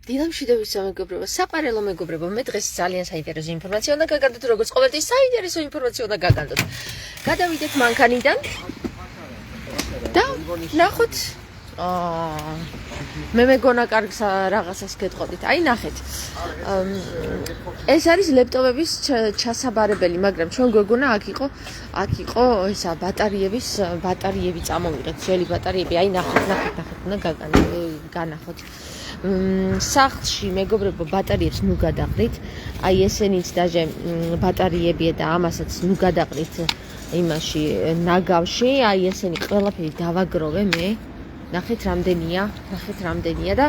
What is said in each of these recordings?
დილამშვიდობის მეგობრებო, საყარელო მეგობრებო, მე დღეს ძალიან საინტერესო ინფორმაცია უნდა გაგანდოთ, როგორც ყოველთვის საინტერესო ინფორმაცია უნდა გაგანდოთ. გადავიდეთ მანქანიდან და ნახოთ. მე მეგონა კარგს რაღაცას გეტყოდით. აი ნახეთ. ეს არის ლეპტოპების ჩასაბარებელი, მაგრამ ჩვენ გვეგონა აქ იყო ესა ბატარეები წამოვიღეთ, ძველი ბატარეები. აი ნახეთ, უნდა განახოთ. სახლში მეგობრებო ბატარეებს ნუ გადაყრით. აი ესენიც დაჟე ბატარეებია და ამასაც ნუ გადაყრით იმაში ნაგავში. აი ესენი ყველაფერი დავაგროვე მე. ნახეთ რამდენია და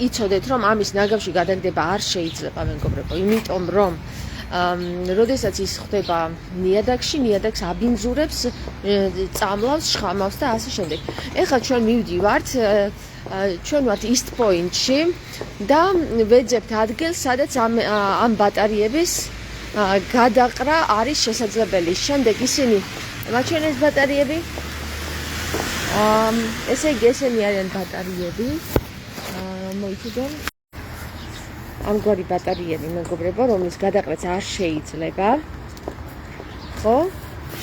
იცოდეთ რომ ამის ნაგავში გადაგდება არ შეიძლება მეგობრებო, იმიტომ რომ როდესაც ის ხდება ნიადაგს აბინძურებს, წამლავს, შხამავს და ასე შემდეგ. ეხლა ჩვენ მივდივართ, ჩვენ ვართ East Point-ში და ვეძებთ ადგილს, სადაც ამ ბატარეების გადაყრა არის შესაძლებელი. შემდეგ ისინი მაჩვენეს ეს ბატარეები. ესე იგი ესენი არიან ბატარეები. მოიწოდონ ამგვარი ბატარეები მეგობრებო, რომლის გადაყრაც არ შეიძლება. ხო?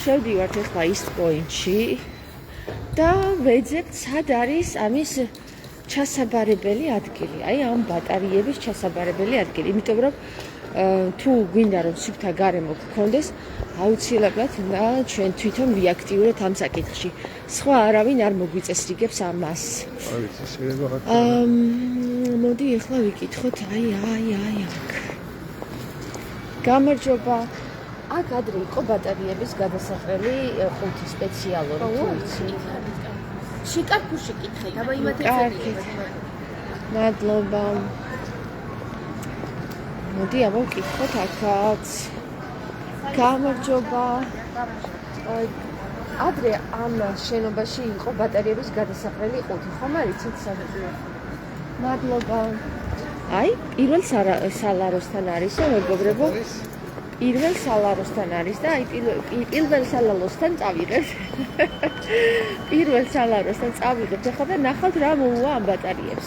შევდივართ ახლა East Point-ში და ვეძებთ სად არის ამის ჩასაბარებელი ადგილი. აი ამ ბატარეების ჩასაბარებელი ადგილი. იმიტომ რომ თუ გვინდა რომ სუფთა გარემო გქონდეს, აუცილებლად უნდა ჩვენ თვითონ ვიაქტიუროთ ამ საკითხში. სხვა არავინ არ მოგვიწესრიგებს ამას. მოდი ახლა ვიკითხოთ, აი აქ. გამარჯობა. აქ ადრე იყო ბატარეების გადასაყრელი ყუთი სპეციალური, თუ იცი. შეკარფუში კითხეთ, აბა იმათაც მადლობა. მოდი აბა ვკითხოთ აქაც. გამარჯობა. ადრე ამ შენობაში იყო ბატარეების გადასაყრელი ყუთი, ხომ არიცით საერთოდ? მადლობა. აი, პირველ სალაროსთან არისო, მეგობრებო. პირველ სალაროსთან არის და აი პირველ სალაროსთან წავიღებთ. პირველ სალაროსთან წავიღებთ ახლა და ნახავთ რა მოუვა ამ ბატარეებს.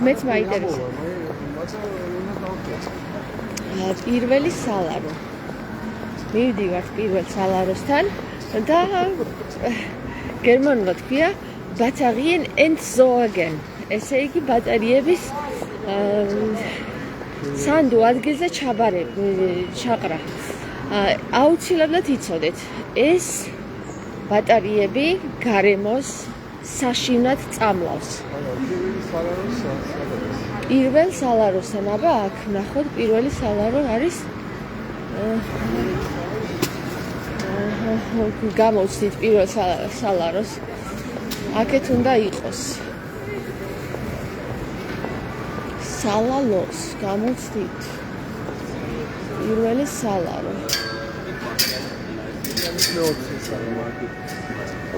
მეც მაინტერესებს. პირველი სალარო. მივდივართ პირველ სალაროსთან და გერმანულად ქვია Batterien entsorgen. ესე იგი ბატარეების სანდო ადგილზე ჩაყრა. აუცილებლად იცოდეთ, ეს ბატარეები გარემოს საშინად წამლავს. პირველ სალაროსთან, აბა აქ ნახოთ, პირველი სალარო არის გამოვცდით პირველ სალაროს. აქეთ უნდა იყოს. სალალოს გამოვცდით. პირველი სალარო.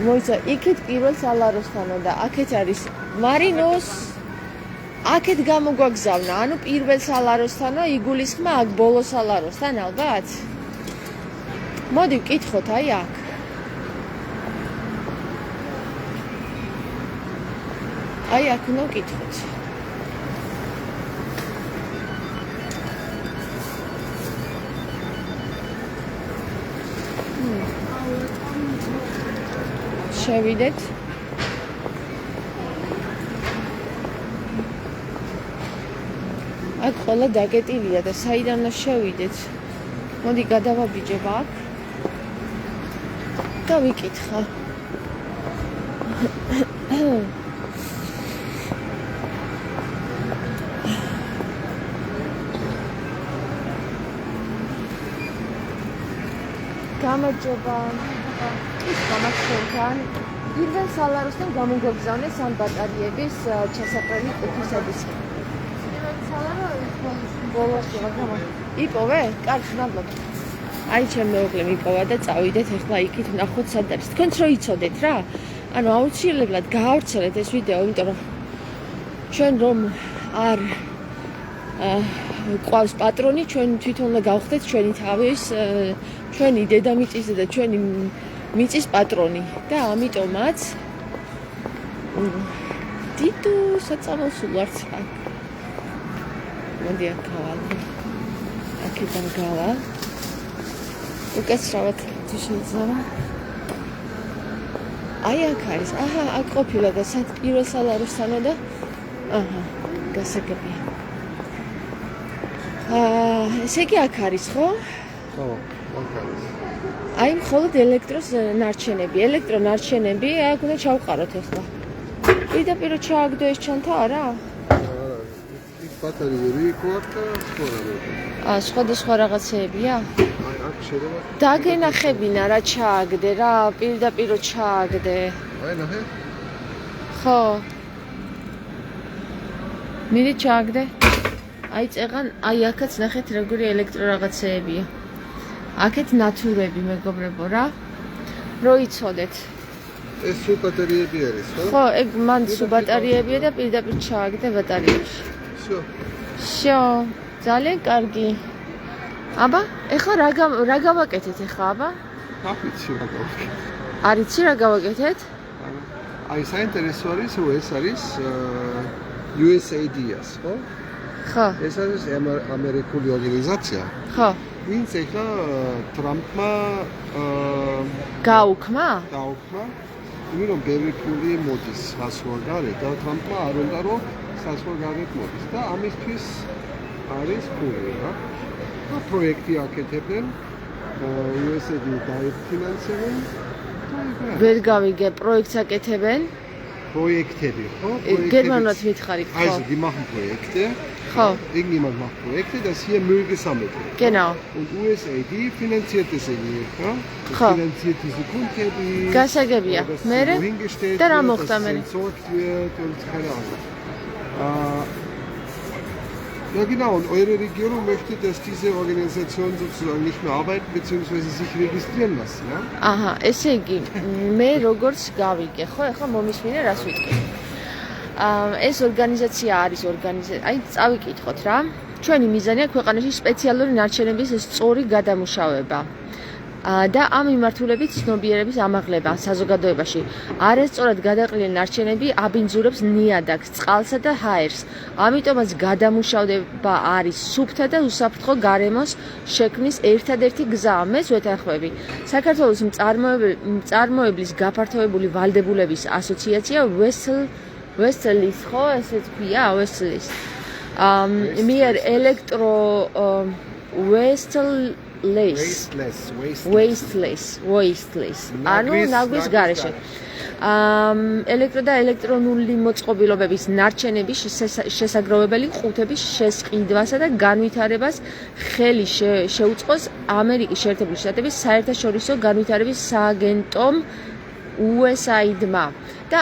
მოიცა, იქეთ პირველ სალაროსთანა და აქეთ არის მარინოს. აქეთ გამოგვაგზავნა, ანუ პირველ სალაროსთანა იგულისხმა აქ ბოლო სალაროსთან ალბათ. მოდი ვკითხოთ აი აქ. აი აქ უნდა ვკითხოთ. შევიდეთ. აქ ყველა დაგეტილია და საიდან უნდა შევიდეთ. მოდი გადავაბიჯებ აქ. და ვიკითხა. გამარჯობა. ის გამარჯვებთან. პირველ სალაროსთან გამოგვაგზავნეს ამ ბატარეების ჩასაყრელი ყუთისების. ბოლოში მაგრამ იპოვე? კარგი, მადლობა. აი ჩემ მეუღლემ იპოვა და წავიდეთ ახლა იქით ვნახოთ სად არის. თქვენც რო იცოდეთ რა? ანუ აუცილებლად გაავრცელეთ ეს ვიდეო, იმიტომ რომ ჩვენ რომ არ ყავს პატრონი, ჩვენ თვითონ უნდა გავხდეთ ჩვენი თავის, ჩვენი დედამიწის და ჩვენი მიწის პატრონი და ამიტომაც დიტუ საწამოს უარც აქ. მოდი აქ გავალ. აქედან გავალ. უკაცრავად თუ შეიძლება. აი აქ არის. აჰა, აქ ყოფილა და პირველ სალაროსთანო და აჰა, გასაგებია. ესე იგი აქ არის, ხო? ხო, აქ არის. აი მხოლოდ ელექტროს ნარჩენები, ელექტრონარჩენები აქ უნდა ჩავყაროთ ახლა. პირდაპირ ჩააგდო ეს ჩანთა არა? არა, იქ ბატარეები იქ და სხვადასხვა რაღაცეებია? აი აქ შეიძლება დაგენახებინა რა ჩააგდე რა, პირდაპირ ჩააგდე. აი ნახე? ხო. მირი ჩააგდე. აი წეღან, აი აქაც ნახეთ როგორი ელექტრო რაღაცეებია. აქეთ ნათურები მეგობრებო რა. რო იცოდეთ. ეს სულ ბატარეები არის, ხო? ხო, ეგ მან სულ ბატარეებია და პირდაპირ ჩააგდე ბატარეებში. შო, ძალიან კარგი. აბა, ეხლა რა გავაკეთეთ ეხლა აბა? აფიცი რა გავაკეთეთ. არიცი რა გავაკეთეთ? აი საინტერესო არის, რომ ეს არის USAID-ას, ხო? ხო. ეს არის ამერიკული ორგანიზაცია. ხო. ვინც ეხლა ტრამპმა გაუქმა? დაუქმა, იმიტომ რომ ბევრი ფული მოდის საზღვარგარეთ და ტრამპმა არ უნდა რომ საზღვარგარეთ მოდის და ამისთვის არის ფული რა. და პროექტი აკეთებენ, USAID დაიფინანსებენ. ვერ გავიგე, პროექტს აკეთებენ? Projekte, ხო? Gernot mitgehabt. Also, die machen Projekte. Ho. Irgendjemand macht Projekte, dass hier Müll gesammelt wird. Genau. Und USAID finanziert das irgendwie. Ja? Finanziert diese Grundgebiete. Gasagebia. Mere? Hingestellt da wird, dass es entsorgt wird und keine Ahnung. Ja genau, und eure Regierung möchte, dass diese Organisation sozusagen nicht mehr arbeiten bzw. sich registrieren lassen, ja? Aha, ესე იგი, მე როგორც გავიგე, ხო, ახლა მომისმინე რას ვიტყვი. ეს ორგანიზაცია არის აი წავიკითხოთ რა. ჩვენი მიზანია ქვეყანაში სპეციალური ნარჩენების სწორი გადამუშავება. და ამ მიმართულებით ცნობიერების ამაღლება საზოგადოებაში. არასწორად გადაყრილი ნარჩენები აბინძურებს ნიადაგს, წყალსა და ჰაერს. ამიტომაც გადამუშავება არის სუფთა და უსაფრთხო გარემოს შექმნის ერთადერთი გზა. მეც ვეთანხმები. საქართველოს მწარმოებლის გაფართოებული ვალდებულების ასოციაცია Westlis, ხო, ესე თქვია, Westlis. მიერ ელექტრო Wasteless. ანუ ნაგვის გარეშე. ელექტრო და ელექტრონული მოწყობილობების ნარჩენების შესაგროვებელი ყუთების შესყიდვასა და განვითარებას ხელი შეუწყოს ამერიკის შეერთებული შტატების საერთაშორისო განვითარების სააგენტომ USAID-მა. და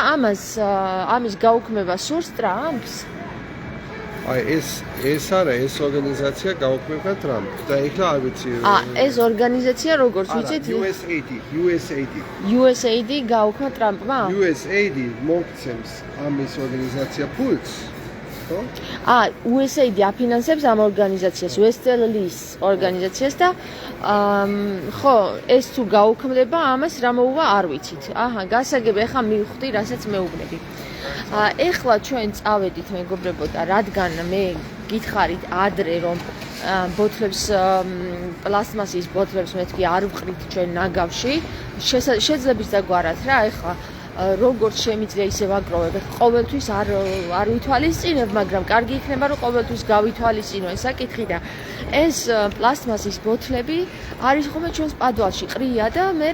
ამის გაუქმება სურს ტრამპს. აი ეს არა ეს ორგანიზაცია გაუქმება ტრამპს და ეხლა არ ვიცი ეს ორგანიზაცია როგორც ვიცით USAID გაუქმა ტრამპმა USAID მოგცემს ამის ორგანიზაცია ფულს ხო? USAID აფინანსებს ამ ორგანიზაციას Westlis ორგანიზაციას და ხო ეს თუ გაუქმდება ამას რა მოუვა არ ვიცით. აჰა გასაგები ახლა მივხვდი რასაც მეუბნები. ეხლა ჩვენ წავედით მეგობრებო და რადგან მე გითხარით ადრე რომ ბოთლებს პლასტმასის ბოთლებს მეთქი არ ვყრით ჩვენ ნაგავში შეძლებს დაგვარათ რა ეხლა როგორც შემიძლია ისე ვაგროვებ ყოველთვის არ ვითვალისწინებ მაგრამ კარგი იქნება რომ ყოველთვის გავითვალისწინო ეს საკითხი და ეს პლასტმასის ბოთლები არის ხოლმე ჩვენს პადვალში ყრია და მე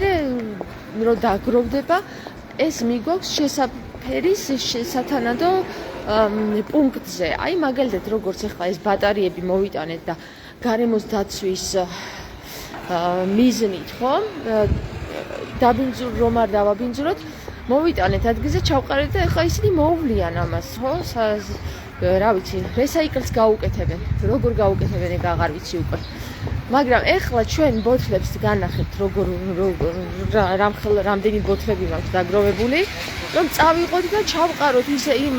რომ დაგროვდება ეს მიგვაქვს ფერის სათანადო პუნქტზე. აი მაგალითად როგორც ახლა ეს ბატარეები მოვიტანეთ და გარემოს დაცვის მიზნით, ხო? რომ არ დავაბინძუროთ, მოვიტანეთ ადგილზე ჩავყარეთ და ახლა ისინი მოუვლიან ამას, ხო? რა ვიცი, რესაიკლს გაუკეთებენ. როგორ გაუკეთებენ ეგ აღარ ვიცი უკვე. მაგრამ ეხლა ჩვენ ბოთლებს განახებთ როგორ რამდენი ბოთლები მაქვს დაგროვებული რომ წავიყოთ და ჩავყაროთ ისე იმ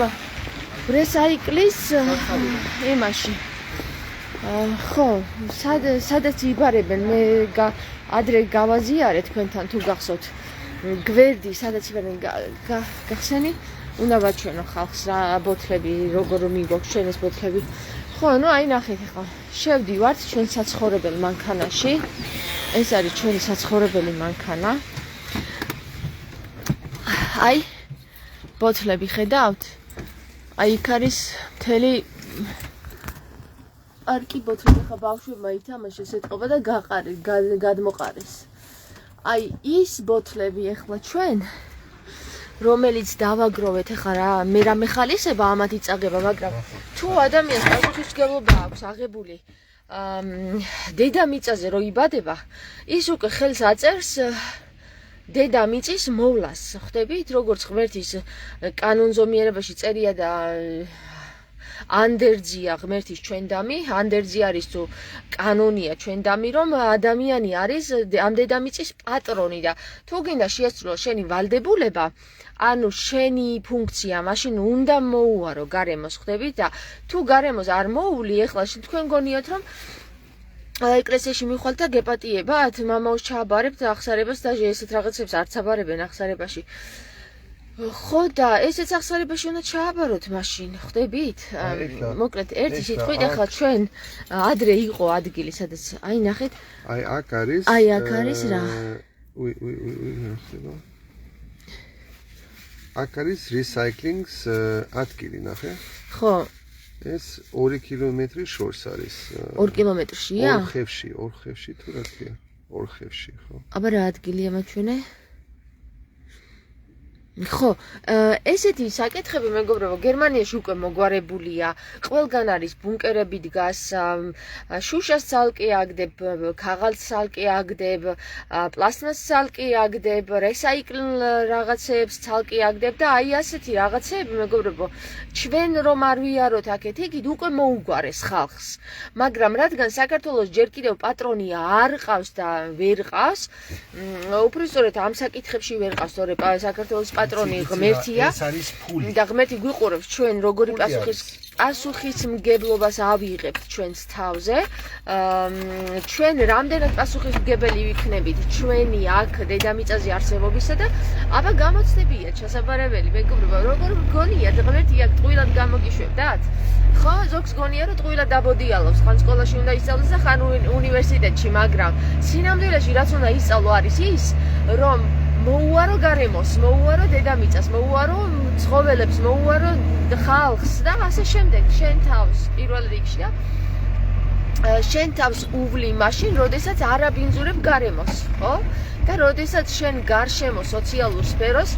რესაიკლის იმაში ხო სადაც იბარებენ მე ადრე გავაზიარეთ თქვენთან თუ გახსოვთ გვერდი სადაც იბარებენ გახსენი უნდა ვაჩვენო ხალხს რა ბოთლები როგორ მიგვაქვს ჩვენ ეს ბოთლები. ხო, ну აი ნახეთ ახლა. შევდივართ ჩვენ საცხოვრებელ მანქანაში. ეს არის ჩვენი საცხოვრებელი მანქანა. აი ბოთლები ხედავთ? აი იქ არის მთელი არკი ბოთლები ხა ბავშვებმა ითამაშეს ეთყობა და გადმოყარეს. აი ის ბოთლები ახლა ჩვენ რომელიც დავაგროვეთ ახლა რა მე რამე ხალისება ამათ იწაგება, მაგრამ თუ ადამიანს პასუხისმგებლობა აქვს აღებული დედამიწაზე რო იბადება, ის უკვე ხელს აწერს დედამიწის მოვლას, ხვდებით, როგორც ღმერთის კანონზომიერებაში წერია და ანდერძია ღმერთის ჩვენდამი, ანდერძი არის თუ კანონია ჩვენდამი, რომ ადამიანი არის ამ დედამიწის პატრონი და თუ გინდა შეასრულო შენი ვალდებულება, ანუ შენი ფუნქცია მაშინ უნდა მოუარო გარემოს, ხვდებით და თუ გარემოს არ მოული, ეხლა თქვენ გონიათ რომ ეკლესიაში მიხვალთ და გეპატიებათ, მამაოს ჩააბარებთ ახსარებას და ესეთ რაღაცებს არც აბარებენ ახსარებაში. ხო და ესეც ახსარებაში უნდა ჩააბაროთ მაშინ, ხვდებით? მოკლედ ერთი სიტყვით ახლა ჩვენ ადრე იყო ადგილი, სადაც აი ნახეთ. აი აქ არის. აი აქ არის რა. აქ არის recycling-ს ადგილი, ნახე. ხო. ეს 2 კილომეტრი შორს არის. 2 კილომეტრშია? 2 ხევში თუ რა თქია? 2 ხევში, ხო. აბა რა ადგილია მაჩვენე? ხო, ესეთი საკითხები მეგობრებო, გერმანიაში უკვე მოგვარებულია. ყველგან არის ბუნკერები დგას, შუშას ცალკე აგდებ, ქაღალდს ცალკე აგდებ, პლასტმასს ცალკე აგდებ, რესაიკლ რაღაცებს ცალკე აგდებ და აი ასეთი რაღაცები მეგობრებო, ჩვენ რომ არ ვიაროთ აქეთ იქით, უკვე მოუგვარეს ხალხს. მაგრამ რადგან საქართველოს ჯერ კიდევ პატრონი არ ყავს და ვერ ყავს, უბრალოდ ამ საკითხებში ვერ ყავს, თორე საქართველოს პატრონი ღმერთია და ღმერთი გვიყურებს ჩვენ როგორი პასუხისმგებლობას ავიღებთ ჩვენს თავზე. ჩვენ რამდენად პასუხისმგებელი ვიქნებით ჩვენი აქ დედამიწაზე არსებობისა და აბა გამოცდებია ჩასაბარებელი მეგობრებო, როგორ გონიათ ღმერთი აქ ტყუილად გამოგიშვებდათ? ხო, ზოგს გონია რომ ტყუილად დაბოდიალობს, ხან სკოლაში უნდა ისწავლოს და ხან უნივერსიტეტში, მაგრამ სინამდვილეში რაც უნდა ისწავლო არის ის, რომ მოუარო გარემოს, მოუარო დედამიწას, მოუარო ცხოველებს, მოუარო ხალხს და ასე შემდეგ, შენ თავს პირველ რიგში და შენ თავს უვლი მაშინ, როდესაც არ აბინძურებ გარემოს, ხო? და როდესაც შენ გარშემო სოციალურ სფეროს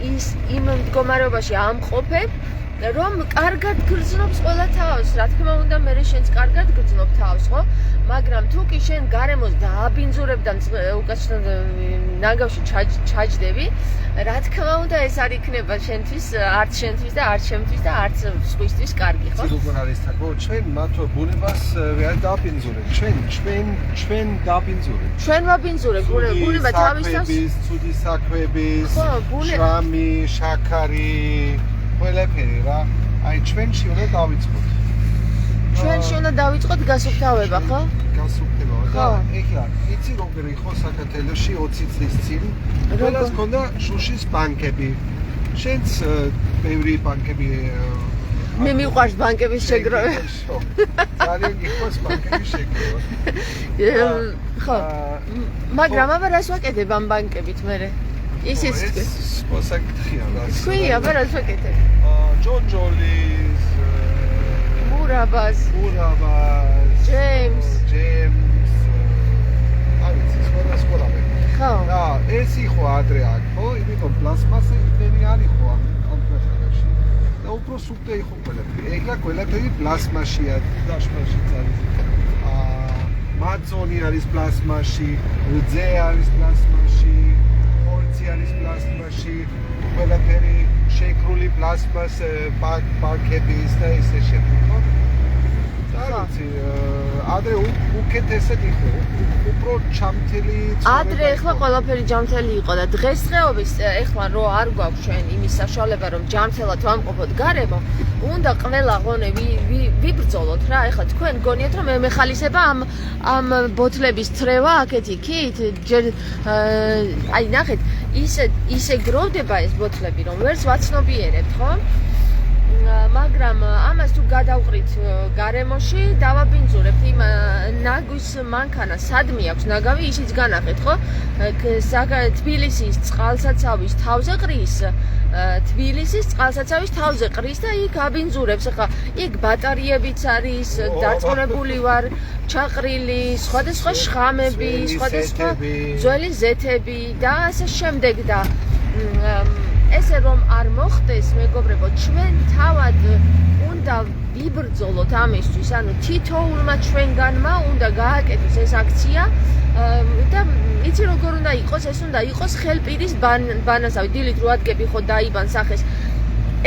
იმ მდგომარეობაში ამყოფებ, რომ კარგად გრძნობს ყველა თავს, რა თქმა უნდა, მე შენც კარგად გრძნობ თავს, ხო? მაგრამ თუ კი შენ გარემოს დააბინძურებ და უკაცრავ ნაგავში ჩაჯდები, რა თქმა უნდა, ეს არ იქნება შენთვის, არც შენთვის და არც შემთვის და არც სხვისთვის კარგი, ხო? როგორ არის თქო, ჩვენ მათ ბუნებას ვერ დააბინძურებთ, ჩვენ დააბინძურებთ. ჩვენ ვაბინძურებთ, ბუნება თავისთავად ცუდი საქმეების, შრამი, შაქარი ყველაფერი რა, აი ჩვენში უნდა დავიწყოთ. ჩვენში უნდა დავიწყოთ გასუფთავება, ხო? გასუფთავება და ეხლა იცი როგორ იყო საქართველოში 20 წლის წინ, ყველას ქონდა შუშის ბანკები. შენც ბევრი ბანკები მე მიყვარს ბანკების შეგროვება. ძალიან გიყვარს ბანკების შეგროვება. ხო. მაგრამ აბა რას ვაკეთებ ამ ბანკებით მე? ისიც საკითხია რა. თქვი, აბა რას ვაკეთებ? ჯონჯოლის, მურაბას, ჯეიმს. აი, სხვა რამე. ხო. და ეს იყო ადრე აქ, ხო? იმიტომ პლასმასები არ იყო ამ ქვეყანაში. და უფრო სუფთა იყო ყველაფერი. ეხლა ყველაფერი პლასმაშია, დაშმაში არის. მაწონი არის პლასმაში, რძე არის პლასმაში. არის პლასტმაში, ყველაფერი შეკრული პლასმას ბანკების და ესე შემდეგ. ადრე უკეთესად იყო, უფრო ჩამთელი ადრე ეხლა ყველაფერი ჯამთელი იყო და დღესდღეობით ეხლა რო არ გვაქვს ჩვენ იმის საშუალება რომ ჯამთელად ვამყოფოთ გარემო, უნდა ყველა ღონე ვიბრძოლოთ რა. ეხლა თქვენ გონიათ რომ მე მეხალისება ამ ბოთლების თრევა აქეთ იქით? აი ნახეთ, ისე გროვდება ეს ბოთლები, რომ ვერც ვაცნობიერებთ, ხო? მაგრამ ამას თუ გადავყრით გარემოში, დავაბინძურებთ იმ ნაგვის მანქანა სადმე აქვს ნაგავი, ისიც განახეთ, ხო? თბილისის წყალსაცავის თავზე ყრის, თბილისის წყალსაცავის თავზე ყრის და იქ აბინძურებს. ახლა იქ ბატარეებიც არის, დარწმუნებული ვარ, ჩაყრილი, სხვადასხვა შხამები, სხვადასხვა ძველი ზეთები და ასე შემდეგ და ესე რომ არ მოხდეს, მეგობრებო, ჩვენ თავად უნდა ვიბრძოლოთ ამისთვის, ანუ თითოეულმა ჩვენგანმა უნდა გააკეთოს ეს აქცია და იცი როგორ უნდა იყოს, ეს უნდა იყოს ხელპირის ბანასავი, დილით რო ადგები ხო დაიბან სახეს.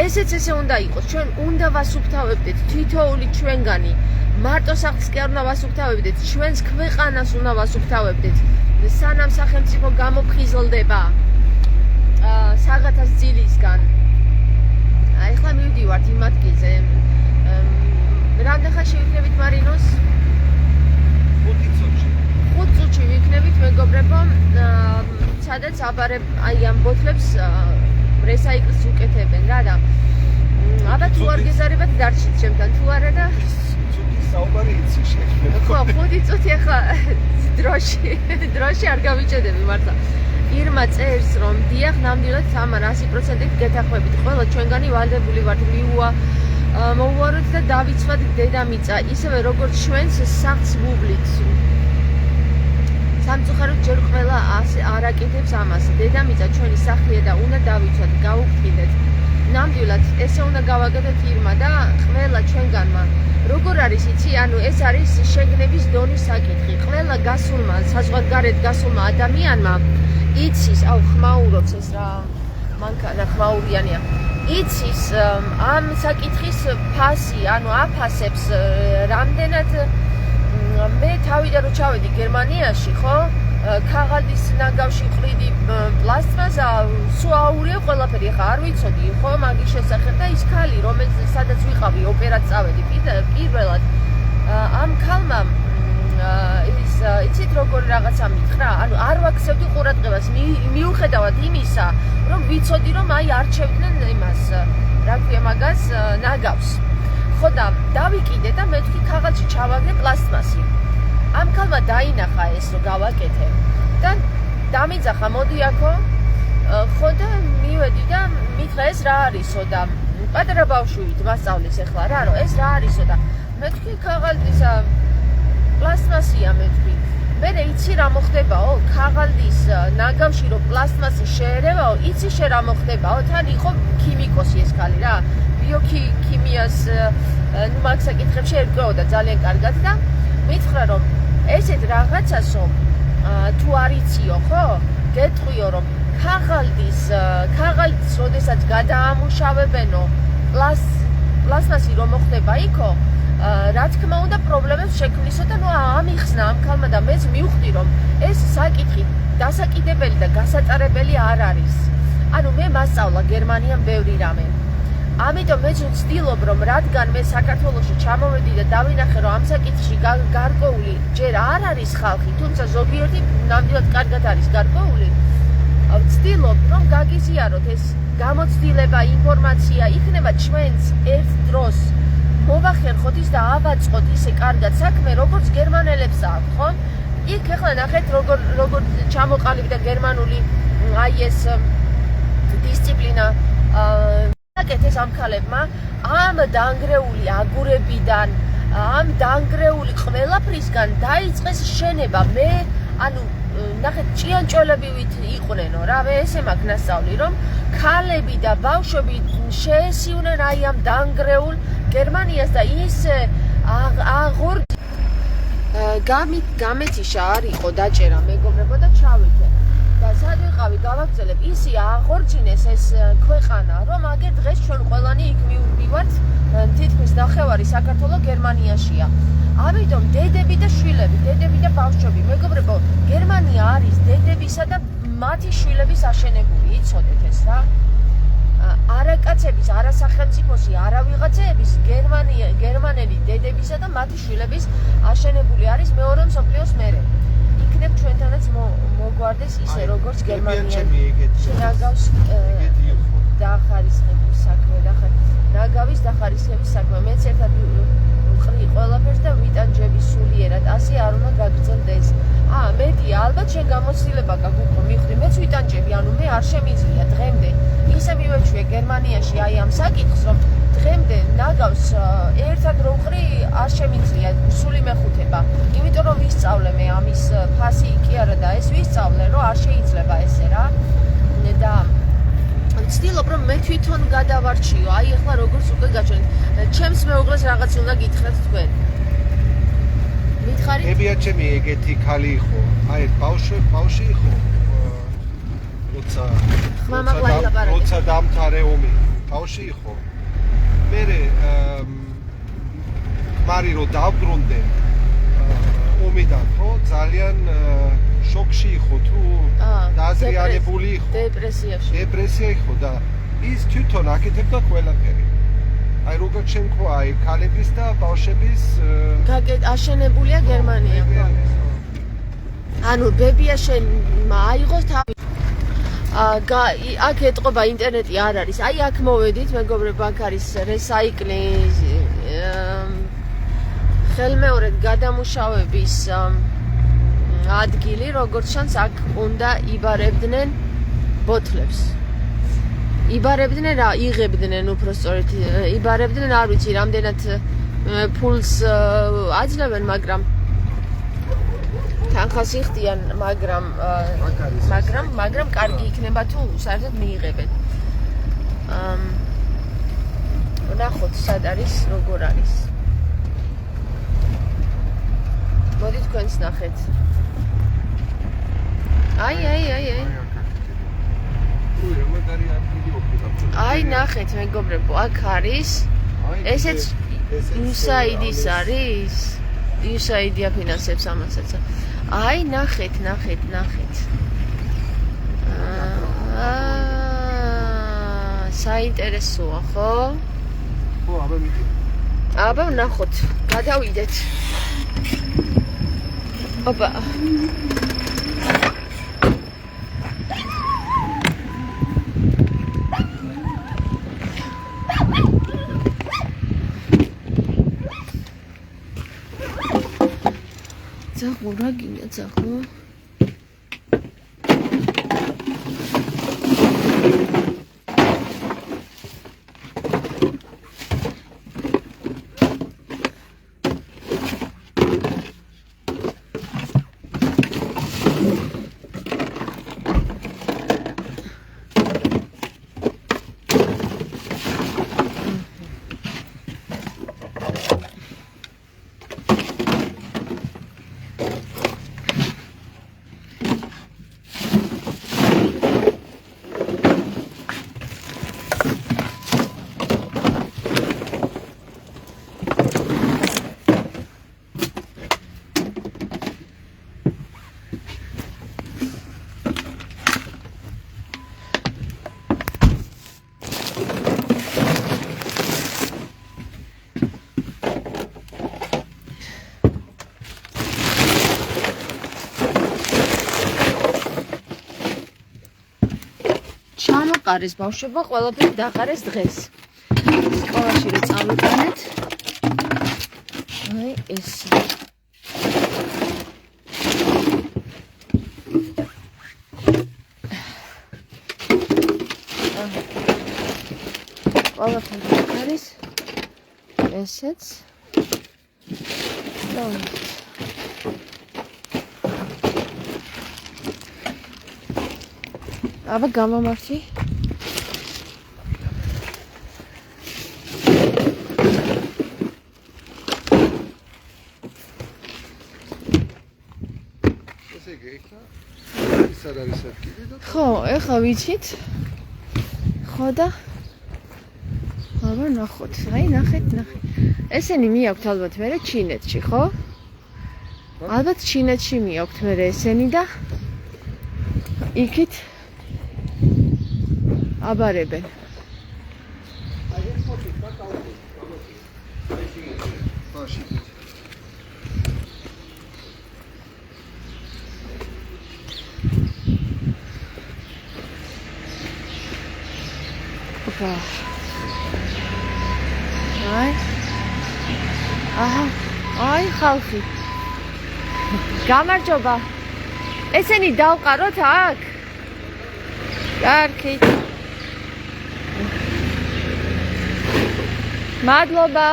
ესეც ესე უნდა იყოს, ჩვენ უნდა ვასუფთავებდეთ თითოეული ჩვენგანი, მარტო სახლს კი არ უნდა ვასუფთავებდეთ, ჩვენს ქვეყანას უნდა ვასუფთავებდეთ, სანამ სახელმწიფო გამოფხიზლდება საღათას ძილისგან. ეხლა მივდივართ იმ ადგილზე. რამდენ ხანში ვიქნებით მარინოს? 5 წუთში. 5 წუთში ვიქნებით, მეგობრებო, სადაც აბარებ აი ამ ბოთლებს რესაიკლს უკეთებენ რა და აბა თუ არ გეზარებათ დარჩით ჩემთან თუ არა და წუთი საუბარი იცი შეგვიძლია. ხო, 5 წუთი ახლა დროში არ გავიჭედები მართლა. ირმა წერს რომ დიახ, ნამდვილად თამარ 100%-ით გეთახვებით. ყველა ჩვენგანი ვალდებული ვართ მიუვა მოვუაროთ და დავიცვათ დედამიწა, ისევე როგორც ჩვენს სახლს ვუბლით. სამწუხაროდ ჯერ ყველა არ აკეთებს ამას. დედამიწა ჩვენი სახლია და უნდა დავიცვათ, გავუფრთხილდეთ. ნამდვილად ესე უნდა გავაკეთოთ ირმა და ყველა ჩვენგანმა. როგორ არის იცი, ანუ ეს არის შეგნების დონის საკითხი. ყველა გასულმა, საზღვარგარეთ გასულმა ადამიანმა იცის, აუ ხმაურობს ეს რა მანქანა ხმაურიანია. იცის ამ საკითხის ფასი, ანუ აფასებს რამდენად მე თავიდან რო ჩავედი გერმანიაში, ხო? ქაღალდის ნაგავში ყრიდი პლასტმასა, სულ აურია ყველაფერი, ხა არ ვიცოდი, ხო, მაგის შესახებ და ის ქალი, რომელიც სადაც ვიყავი, ოპერად წავედი, პირველად ამ ქალმა იცით როგორ რაღაცა მითხრა, ანუ არ ვაქცევდი ყურადღებას მიუხედავად იმისა, რომ ვიცოდი რომ აი არჩევდნენ იმას, რა ქვია მაგას, ნაგავს. ხო და დავიკიდე და მე თქვი ქაღალდში ჩავაგდე პლასტმასი. ამ ქალმა დაინახა ეს რომ გავაკეთე და დამიძახა მოდი აქო, ხო და მივედი და მითხრა ეს რა არისო და პატარა ბავშვით მასწავლის ახლა რა, რომ ეს რა არისო და მე თქვი ქაღალდისა პლასტმასია მე თქვი. მერე იცი რა მოხდებაო, ქაღალდის ნაგავში რომ პლასტმასი შეერევაო, იცი რა მოხდებაო, თან იყო ქიმიკოსი ეს ქალი რა, ბიოქიმიას ნუ მაგ საკითხებში ერკვეოდა ძალიან კარგად და მითხრა რომ ესეთ რაღაცასო თუ არ იციო, ხო? გეტყვიო რომ ქაღალდის როდესაც გადაამუშავებენო პლასტმასი რომ მოხდება იქო, რა თქმა უნდა პრობლემებს შექმნისო და ნუ ამიხსნა ამ ქალმა და მეც მივხვდი რომ ეს საკითხი დასაკიდებელი და გასატარებელი არ არის. ანუ მე მასწავლა გერმანიამ ბევრი რამე. ამიტომ მე ვცდილობ რომ რადგან მე საქართველოში ჩამოვედი და დავინახე რომ ამ საკითხში გარკვეული ჯერ არ არის ხალხი, თუმცა ზოგიერთი ნამდვილად კარგად არის გარკვეული. ვცდილობ რომ გაგიზიაროთ ეს გამოცდილება, ინფორმაცია იქნება ჩვენს ერთ დროს მოვახერხოთ ის და ავაწყოთ ისე კარგად საქმე, როგორც გერმანელებს აქვს, ხო? იქ ახლა ნახეთ როგორ ჩამოყალიბდა გერმანული აი ეს დისციპლინა აკეთეს ამ ქალებმა ამ დანგრეული აგურებიდან, ამ დანგრეული ყველაფრისგან დაიწყეს შენება. მე ანუ ნახეთ ჭიანჭველებივით იყვნენო რა, მე ესე მაქვს ნასწავლი რომ ქალები და ბავშვები შეესიუნენ აი ამ დანგრეულ გერმანიას და ისე გამეთიშა არ იყო დაჭერა მეგობრებო და ჩავიდე და სად ვიყავი გავაგრძელებ ისი აღორჩინეს ეს ქვეყანა რომ აგერ დღეს ჩვენ ყველანი იქ მივდივართ თითქმის ნახევარი საქართველოს გერმანიაშია. ამიტომ დედები და შვილები, დედები და ბავშვები, მეგობრებო, გერმანია არის დედებისა და მათი შვილების აშენებული, იცოდეთ ეს რა. არაკაცების, არასახელმწიფოსი, არავიღაცების გერმანელი დედებისა და მათი შვილების აშენებული არის მეორე მსოფლიოს მერე. იქ ვიქნებ ჩვენთანაც მოგვარდეს ისე როგორც გერმანიაში. ჩემი ეგეთი. შეგავს ეგეთი იყო. დახარისხების საქმე, ნაგავის დახარისხების საქმე. მეც ერთად ვყრი ყველაფერს და ვიტანჯები სულიერად. ასე არ უნდა გაგრძელდეს. მედია, ალბათ შენ გამოცდილება გაქვს უფრო მივხვდი. მეც ვიტანჯები, ანუ მე არ შემიძლია დღემდე. ისე მივეჩვია გერმანიაში აი ამ საკითხს, რომ დღემდე ნაგავს ერთად რო ვყრი არ შემიძლია სული მეხუთება. იმიტომ რომ ვისწავლე მე ამის ფასი კი არა და ეს ვისწავლე, რომ არ შეიძლება ესე რა. და ვცდილობ რომ მე თვითონ გადავარჩიო. აი ახლა როგორც უკვე გაჩვენეთ, ჩემს მეუღლეს რაღაც უნდა გითხრათ თქვენ. მითხარით? ებია ჩემი ეგეთი ქალი იყო. აი ბავშვი იყო. როცა დამთავრე ომი, ბავშვი იყო. მერე მარი რო დავბრუნდე ომიდან, ხო, ძალიან შოკში იყო თუ დაზრიანებული იყო. დეპრესია იყო და ის თვითონ აკეთებდა ყველაფერი. აი როგორ შემქვა აი ქალების და ბავშვების აშენებულია გერმანია. ანუ ბებია შენ აიღოს თავი. აქ ეტყობა ინტერნეტი არ არის. აი აქ მოვედით, მეგობრებო, აქ არის რესაიკლინგ ხელმეორედ გადამუშავების ადგილი, როგორც ჩანს, აქ უნდა იბარებდნენ ბოთლებს. იბარებდნენ რა, იღებდნენ უბრალოდ იბარებდნენ, არ ვიცი, რამდენად ფულს აძლევენ, მაგრამ თანხას იხდიან, მაგრამ კარგი იქნება თუ საერთოდ მიიღებენ. ვნახოთ, სად არის, როგორ არის. მოდი თქვენს ნახეთ. აი. აი ნახეთ მეგობრებო, აქ არის. ესეც USAID-ის არის. USAID აფინანსებს ამასაც. აი ნახეთ. საინტერესოა, ხო? ხო, აბა მიდი. აბა ვნახოთ, გადავიდეთ. ოპა. ძაღლ რა გინდა ძაღლ? ჩამოყარეს ბავშვებო, ყველაფერი დაყარეს დღეს. სკოლაში რო წავიტანეთ. აი ეს. ყველაფერი დაყარეს. ესეც. აბა გამომართი. ესე იგი, ის არ არის ადგილი და ხო, ეხლა ვიცით. ხო და აბა ნახოთ. აი ნახეთ. ესენი მიაქვთ ალბათ მერე ჩინეთში, ხო? ალბათ ჩინეთში მიაქვთ მერე ესენი და იქით აბარებენ. ხო. აი ხალხი. გამარჯობა. ესენი დავყაროთ აქ? კარგით. მადლობა.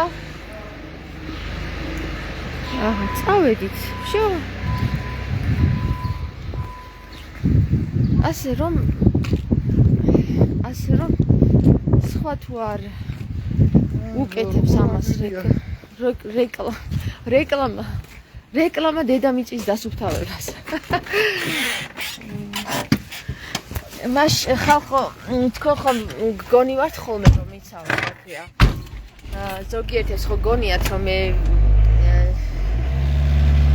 წავედით. შო. ასე რომ სხვა თუ არ უკეთებს ამას რეკლამა დედამიწის დასუფთავებას. მას ხალხო თქო ხომ გონივართ ხოლმე რომ იცავ რა ქვია. ზოგიერთებს ხო გონიათ რომ მე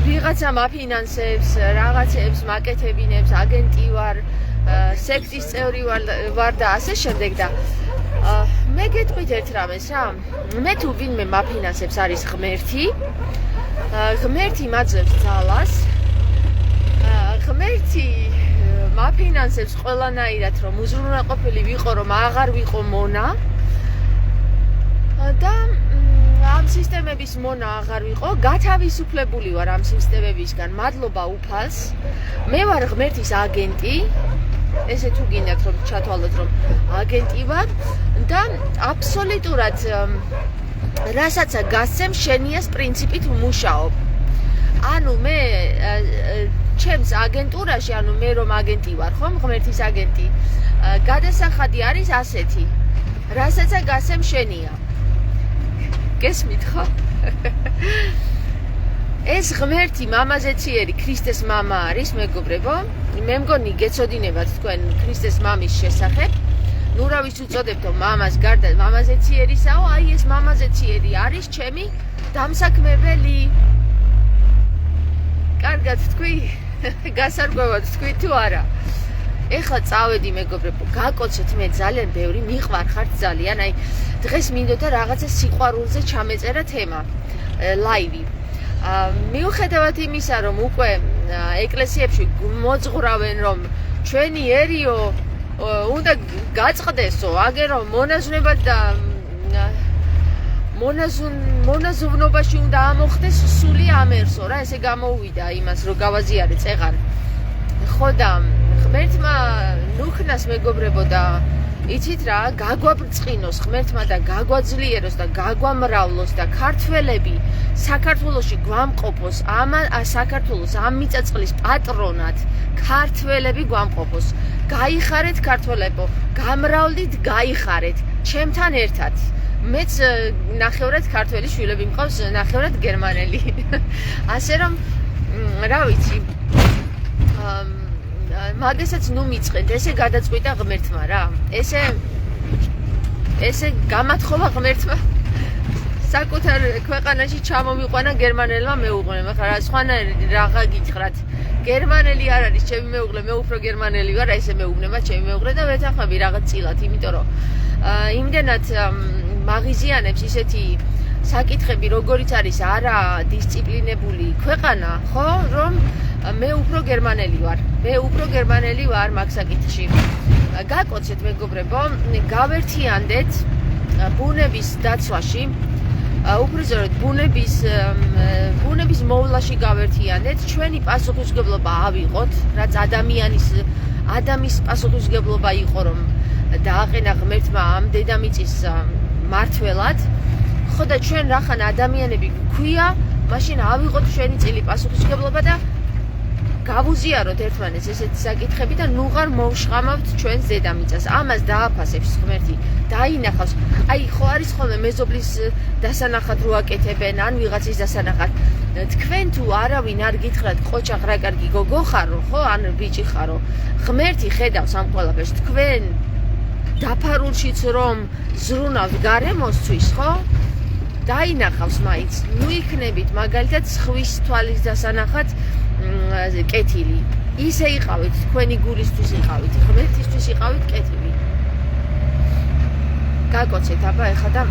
ვიღაცა მაფინანსებს, რაღაცებს მაკეთებინებს, აგენტი ვარ, სექტის წევრი ვარ და ასე შემდეგ და მე გეტყვით ერთ რამეს რა. მე თუ ვინმე მაფინანსებს არის ღმერთი. ღმერთი მაძლევს ძალას. ღმერთი მაფინანსებს ყველანაირად რომ უზრუნველყოფილი ვიყო, რომ აღარ ვიყო მონა. და ამ სისტემების მონა აღარ ვიყო, გათავისუფლებული ვარ ამ სისტემებისგან. მადლობა უფალს. მე ვარ ღმერთის აგენტი. ესე თუ გინდათ რომ ჩათვალოთ რომ აგენტი ვარ და აბსოლუტურად რასაც გასცემ შენიას პრინციპით ვმუშაობ. ანუ მე ჩემს აგენტურაში, ანუ მე რომ აგენტი ვარ, ხომ, ღმერთის აგენტი. გადასახადი არის ასეთი. რასაც გასცემ შენია. გესმით ხო? ეს ღმერთი მამაზეციერი ქრისტეს მამა არის, მეგობრებო. მე მგონი გეცოდინებათ თქვენ ქრისტეს მამის შესახებ. ნუ რა ვის უწოდებთო მამას გარდა მამაზეციერისაო, აი ეს მამაზეციერი არის ჩემი დამსაქმებელი. კარგად თქვი? გასარკვევად თქვი თუ არა? ეხლა წავედი მეგობრებო, გაკოცეთ მე ძალიან ბევრი მიყვარხართ ძალიან. აი დღეს მინდოდა რაღაცა სიყვარულზე ჩამეწერა თემა, ლაივი. მიუხედავად იმისა, რომ უკვე ეკლესიებში მოძღრავენ, რომ ჩვენიერიო უნდა გაწყდესო, აგერო მონაზვნებად და მონაზვნობაში უნდა ამოხდეს სული ამერსო რა, ესე გამოუვიდა იმას, რომ გავაზიარე წეღარ. ხო და ღმერთმა ნუხნას მეგობრებო და იცით რა, გაგვაბრწყინოს ღმერთმა და გაგვაძლიეროს და გაგვამრავლოს და ქართველები საქართველოში გვამყოფოს, საქართველოს ამ მიწაწყლის პატრონად ქართველები გვამყოფოს. გაიხარეთ ქართველებო, გამრავლდით, გაიხარეთ ჩემთან ერთად. მეც ნახევრად ქართველი შვილები მყავს, ნახევრად გერმანელი. ასე რომ რა ვიცი, მაგასაც ნუ მიწყენთ, ესე გადაწყვიტა ღმერთმა რა. ესე გამათხოვა ღმერთმა. საკუთარ ქვეყანაში ჩამომიყვანა გერმანელმა მეუღლემ. ხა რა სხვანაირი რაღა გითხრათ. გერმანელი არ არის ჩემი მეუღლე, მე უფრო გერმანელი ვარ, ესე მეუბნება ჩემი მეუღლე და ვეთანხმები რაღაც წილად, იმიტომ რომ იმდენად მაღიზიანებს ისეთი საკითხები, როგორიც არის არა დისციპლინებული ქვეყანა, ხო, რომ მე უფრო გერმანელი ვარ მაგ საკითხში. გაკოცეთ მეგობრებო, გავერთიანდეთ ბუნების დაცვაში, უბრალოდ ბუნების მოვლაში გავერთიანდეთ, ჩვენი პასუხისმგებლობა ავიღოთ, რაც ადამიანის პასუხისმგებლობა იყო, რომ დააყენა ღმერთმა ამ დედამიწის მართველად. ხო და ჩვენ რახან ადამიანები გვქვია, მაშინ ავიღოთ ჩვენი წილი პასუხისმგებლობა და გავუზიაროთ ერთმანეთს ესეთი საკითხები და ნუღარ მოვშყამავთ ჩვენს დედამიწას. ამას დააფასებს ღმერთი, დაინახავს. აი ხო არის ხოლმე მეზობლის დასანახად რო აკეთებენ, ან ვიღაცის დასანახად. თქვენ თუ არავინ არ გითხრათ ყოჩაღ რა კარგი გოგო ხარო, ხო, ან ბიჭი ხარო. ღმერთი ხედავს ამ ყველაფერს. თქვენ დაფარულშიც რომ ზრუნავთ გარემოსთვის, ხო? დაინახავს მაინც. ნუ იქნებით მაგალითად ხვის თვალის დასანახად კეთილი. ისე იყავით, თქვენი გულისთვის იყავით, ღმერთისთვის იყავით კეთილი. გაკოცეთ აბა ეხლა და